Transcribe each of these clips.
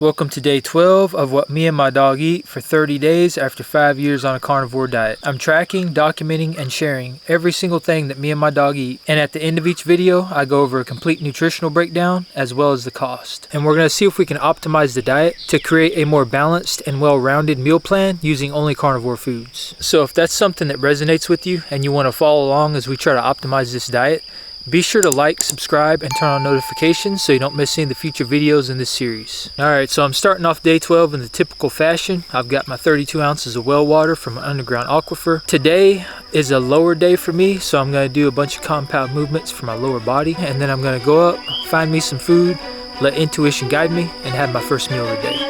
Welcome to day 12 of what me and my dog eat for 30 days after 5 years on a carnivore diet. I'm tracking, documenting, and sharing every single thing that me and my dog eat. And at the end of each video, I go over a complete nutritional breakdown as well as the cost. And we're going to see if we can optimize the diet to create a more balanced and well-rounded meal plan using only carnivore foods. So if that's something that resonates with you and you want to follow along as we try to optimize this diet, be sure to like, subscribe, and turn on notifications so you don't miss any of the future videos in this series. Alright, so I'm starting off day 12 in the typical fashion. I've got my 32 ounces of well water from an underground aquifer. Today is a lower day for me, so I'm going to do a bunch of compound movements for my lower body, and then I'm going to go up, find me some food, let intuition guide me, and have my first meal of the day.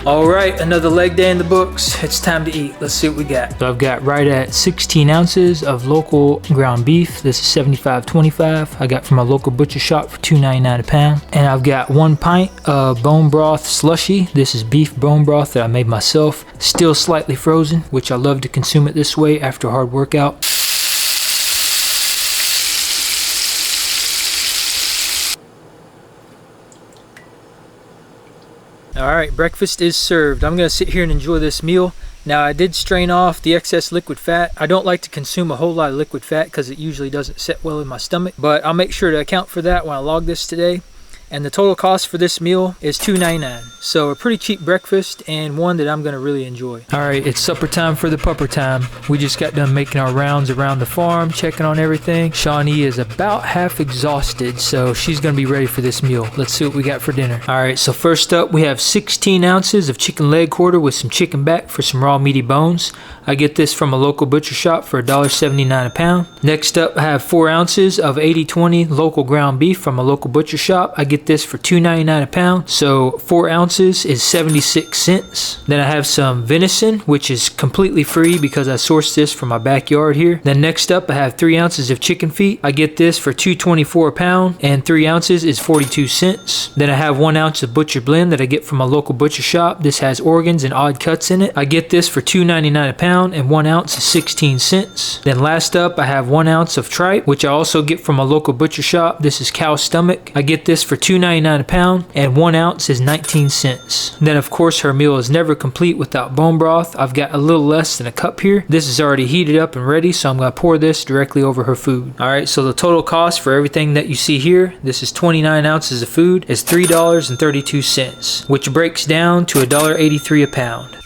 Alright, another leg day in the books. It's time to eat. Let's see what we got. So I've got right at 16 ounces of local ground beef. This is 75.25. I got from my local butcher shop for $2.99 a pound. And I've got 1 pint of bone broth slushy. This is beef bone broth that I made myself. Still slightly frozen, which I love to consume it this way after a hard workout. Alright, breakfast is served. I'm going to sit here and enjoy this meal. Now, I did strain off the excess liquid fat. I don't like to consume a whole lot of liquid fat because it usually doesn't sit well in my stomach, but I'll make sure to account for that when I log this today. And the total cost for this meal is $2.99. So a pretty cheap breakfast and one that I'm going to really enjoy. Alright, it's supper time for the pupper time. We just got done making our rounds around the farm, checking on everything. Shawnee is about half exhausted, so she's going to be ready for this meal. Let's see what we got for dinner. Alright, so first up we have 16 ounces of chicken leg quarter with some chicken back for some raw meaty bones. I get this from a local butcher shop for $1.79 a pound. Next up I have 4 ounces of 80/20 local ground beef from a local butcher shop. I get this for $2.99 a pound, so 4 ounces is 76 cents. Then I have some venison, which is completely free because I sourced this from my backyard here. Then next up I have 3 ounces of chicken feet. I get this for $2.24 a pound, and 3 ounces is 42 cents. Then I have 1 ounce of butcher blend that I get from a local butcher shop. This has organs and odd cuts in it. I get this for $2.99 a pound, and 1 ounce is 16 cents. Then last up I have 1 ounce of tripe, which I also get from a local butcher shop. This is cow stomach. I get this for $2.99 a pound, and 1 ounce is 19 cents. Then of course her meal is never complete without bone broth. I've got a little less than a cup here. This is already heated up and ready, so I'm going to pour this directly over her food. Alright, so the total cost for everything that you see here, this is 29 ounces of food, is $3.32, which breaks down to $1.83 a pound.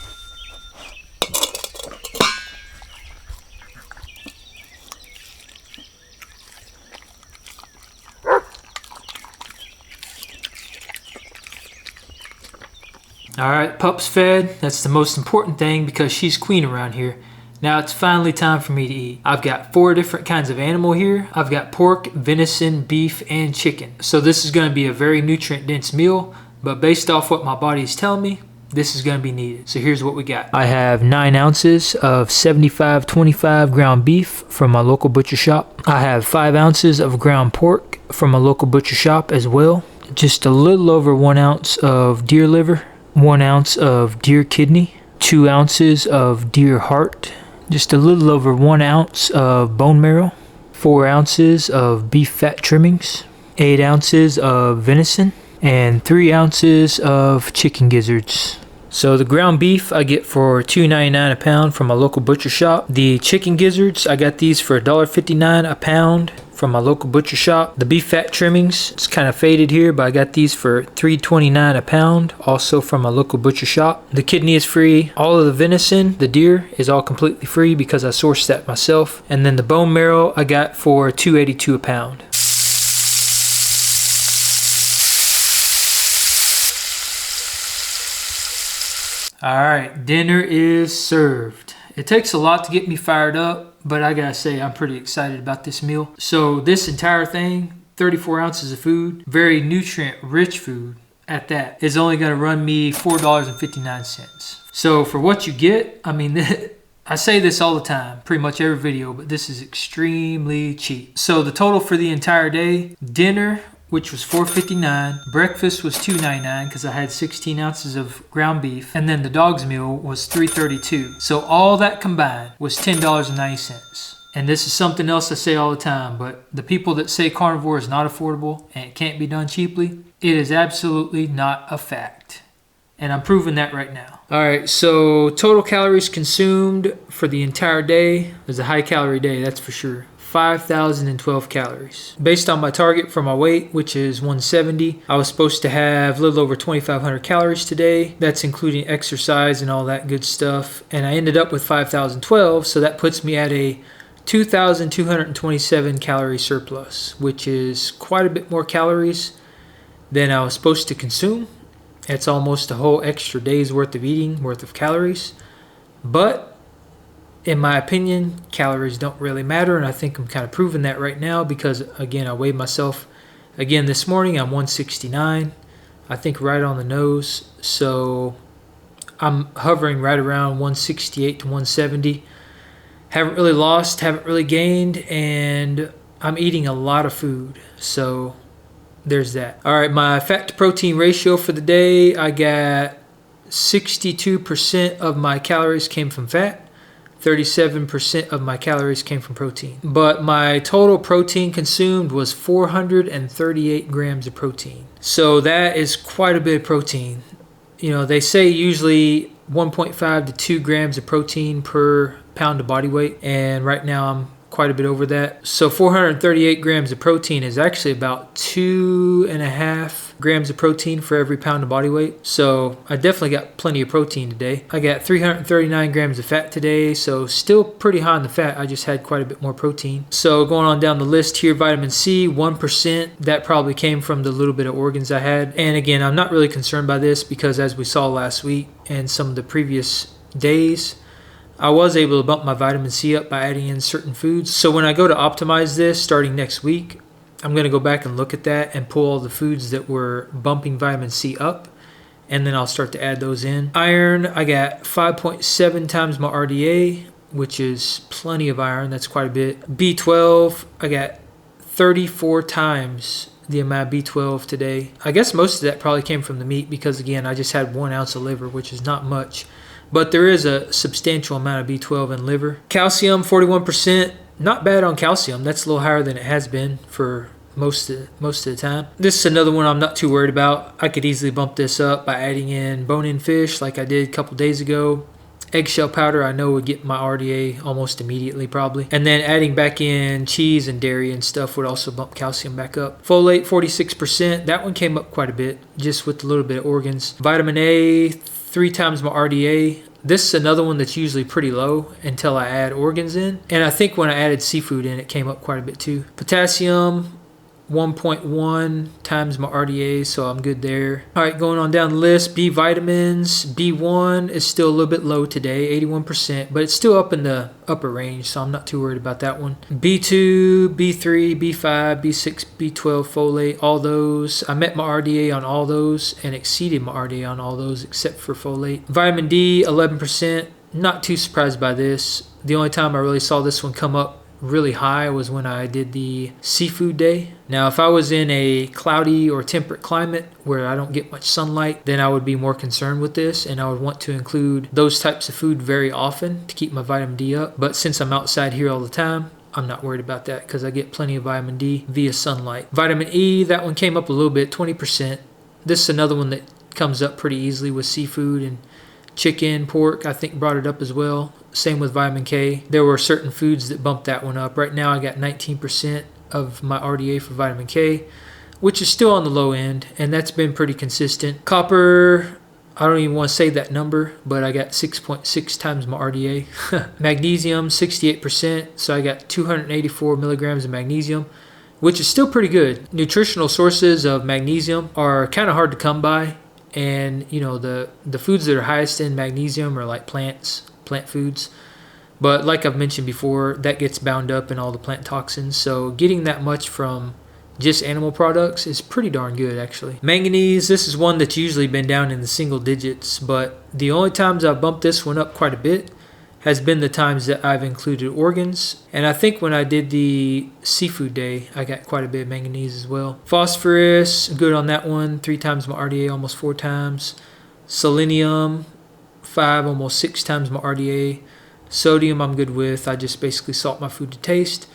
Alright, pup's fed. That's the most important thing because she's queen around here. Now it's finally time for me to eat. I've got 4 different kinds of animal here. I've got pork, venison, beef, and chicken. So this is going to be a very nutrient dense meal, but based off what my body is telling me, this is going to be needed. So here's what we got. I have 9 ounces of 75/25 ground beef from my local butcher shop. I have 5 ounces of ground pork from a local butcher shop as well. Just a little over 1 ounce of deer liver. 1 ounce of deer kidney, 2 ounces of deer heart, just a little over 1 ounce of bone marrow, 4 ounces of beef fat trimmings, 8 ounces of venison, and 3 ounces of chicken gizzards. So the ground beef I get for $2.99 a pound from my local butcher shop. The chicken gizzards, I got these for $1.59 a pound from my local butcher shop. The beef fat trimmings, it's kind of faded here, but I got these for $3.29 a pound, also from my local butcher shop. The kidney is free. All of the venison, the deer, is all completely free because I sourced that myself. And then the bone marrow I got for $2.82 a pound. Alright, dinner is served. It takes a lot to get me fired up, but I gotta say I'm pretty excited about this meal. So this entire thing, 34 ounces of food, very nutrient rich food, at that is only going to run me $4.59. So for what you get, I mean, I say this all the time, pretty much every video, but this is extremely cheap. So the total for the entire day, dinner, which was $4.59, breakfast was $2.99 because I had 16 ounces of ground beef, and then the dog's meal was $3.32. So all that combined was $10.90. And this is something else I say all the time, but the people that say carnivore is not affordable and it can't be done cheaply, it is absolutely not a fact. And I'm proving that right now. All right, so total calories consumed for the entire day. It was a high calorie day, that's for sure. 5,012 calories. Based on my target for my weight, which is 170, I was supposed to have a little over 2,500 calories today. That's including exercise and all that good stuff. And I ended up with 5,012, so that puts me at a 2,227 calorie surplus, which is quite a bit more calories than I was supposed to consume. It's almost a whole extra day's worth of eating, worth of calories. But in my opinion, calories don't really matter, and I think I'm kind of proving that right now because, again, I weighed myself again this morning. I'm 169, I think right on the nose. So I'm hovering right around 168 to 170. Haven't really lost, haven't really gained, and I'm eating a lot of food. So there's that. All right, my fat to protein ratio for the day, I got 62% of my calories came from fat. 37% of my calories came from protein. But my total protein consumed was 438 grams of protein. So that is quite a bit of protein. You know, they say usually 1.5 to 2 grams of protein per pound of body weight. And right now I'm quite a bit over that. So 438 grams of protein is actually about 2.5 grams of protein for every pound of body weight. So I definitely got plenty of protein today. I got 339 grams of fat today, so still pretty high on the fat. I just had quite a bit more protein. So going on down the list here, vitamin C, 1%. That probably came from the little bit of organs I had. And again, I'm not really concerned by this because as we saw last week and some of the previous days, I was able to bump my vitamin C up by adding in certain foods. So when I go to optimize this starting next week, I'm going to go back and look at that and pull all the foods that were bumping vitamin C up, and then I'll start to add those in. Iron, I got 5.7 times my RDA, which is plenty of iron. That's quite a bit. B12, I got 34 times the amount of B12 today. I guess most of that probably came from the meat because, again, I just had 1 ounce of liver, which is not much. But there is a substantial amount of B12 in liver. Calcium, 41%. Not bad on calcium. That's a little higher than it has been for most of the time. This is another one I'm not too worried about. I could easily bump this up by adding in bone-in fish like I did a couple days ago. Eggshell powder I know would get my RDA almost immediately probably. And then adding back in cheese and dairy and stuff would also bump calcium back up. Folate, 46%. That one came up quite a bit just with a little bit of organs. Vitamin A, 3 times my RDA. This is another one that's usually pretty low until I add organs in. And I think when I added seafood in, it came up quite a bit too. Potassium, 1.1 times my RDA, so I'm good there. All right, going on down the list, B vitamins. B1 is still a little bit low today, 81%, but it's still up in the upper range, so I'm not too worried about that one. B2, B3, B5, B6, B12, folate, all those. I met my RDA on all those and exceeded my RDA on all those except for folate. Vitamin D, 11%. Not too surprised by this. The only time I really saw this one come up really high was when I did the seafood day. Now, if I was in a cloudy or temperate climate where I don't get much sunlight, then I would be more concerned with this, and I would want to include those types of food very often to keep my vitamin D up. But since I'm outside here all the time, I'm not worried about that because I get plenty of vitamin D via sunlight. Vitamin E, that one came up a little bit, 20%. This is another one that comes up pretty easily with seafood, and chicken, pork, I think brought it up as well. Same with vitamin K. There were certain foods that bumped that one up. Right now I got 19% of my RDA for vitamin K, which is still on the low end, and that's been pretty consistent. Copper, I don't even want to say that number, but I got 6.6 times my RDA. Magnesium, 68%, so I got 284 milligrams of magnesium, which is still pretty good. Nutritional sources of magnesium are kind of hard to come by, and you know the foods that are highest in magnesium are like plant foods. But like I've mentioned before, that gets bound up in all the plant toxins. So getting that much from just animal products, is pretty darn good actually. Manganese, this is one that's usually been down in the single digits, but the only times I've bumped this one up quite a bit has been the times that I've included organs. And I think when I did the seafood day, I got quite a bit of manganese as well. Phosphorus, good on that one, 3 times my RDA, almost 4 times. Selenium, 5, almost 6 times my RDA. Sodium, I'm good with. I just basically salt my food to taste.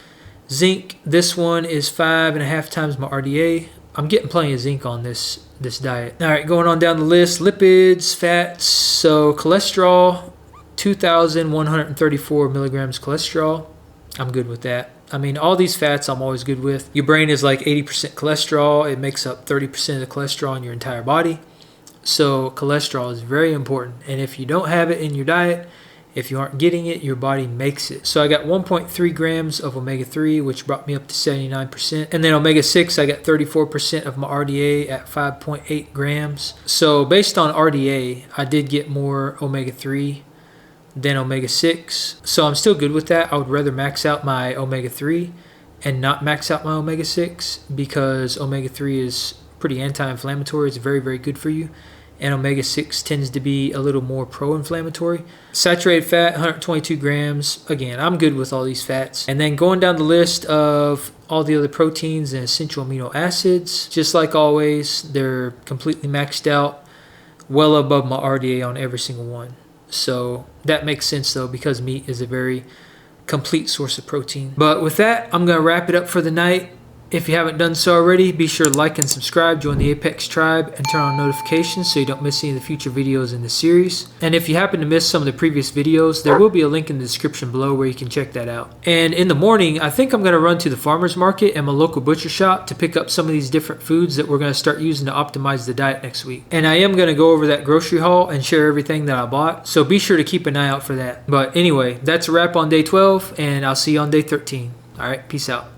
Zinc, this one is 5.5 times my RDA. I'm getting plenty of zinc on this diet. All right, going on down the list, lipids, fats. So cholesterol, 2,134 milligrams cholesterol. I'm good with that. I mean, all these fats I'm always good with. Your brain is like 80% cholesterol. It makes up 30% of the cholesterol in your entire body. So cholesterol is very important. And if you don't have it in your diet, if you aren't getting it, your body makes it. So I got 1.3 grams of omega-3, which brought me up to 79%. And then omega-6, I got 34% of my RDA at 5.8 grams. So based on RDA, I did get more omega-3 than omega-6. So I'm still good with that. I would rather max out my omega-3 and not max out my omega-6 because omega-3 is pretty anti-inflammatory. It's very, very good for you. And omega-6 tends to be a little more pro-inflammatory. Saturated fat, 122 grams. Again, I'm good with all these fats. And then going down the list of all the other proteins and essential amino acids, just like always, they're completely maxed out, well above my RDA on every single one. So that makes sense though, because meat is a very complete source of protein. But with that, I'm going to wrap it up for the night. If you haven't done so already, be sure to like and subscribe, join the Apex tribe, and turn on notifications so you don't miss any of the future videos in the series. And if you happen to miss some of the previous videos, there will be a link in the description below where you can check that out. And in the morning, I think I'm going to run to the farmer's market and my local butcher shop to pick up some of these different foods that we're going to start using to optimize the diet next week. And I am going to go over that grocery haul and share everything that I bought, so be sure to keep an eye out for that. But anyway, that's a wrap on day 12, and I'll see you on day 13. All right, peace out.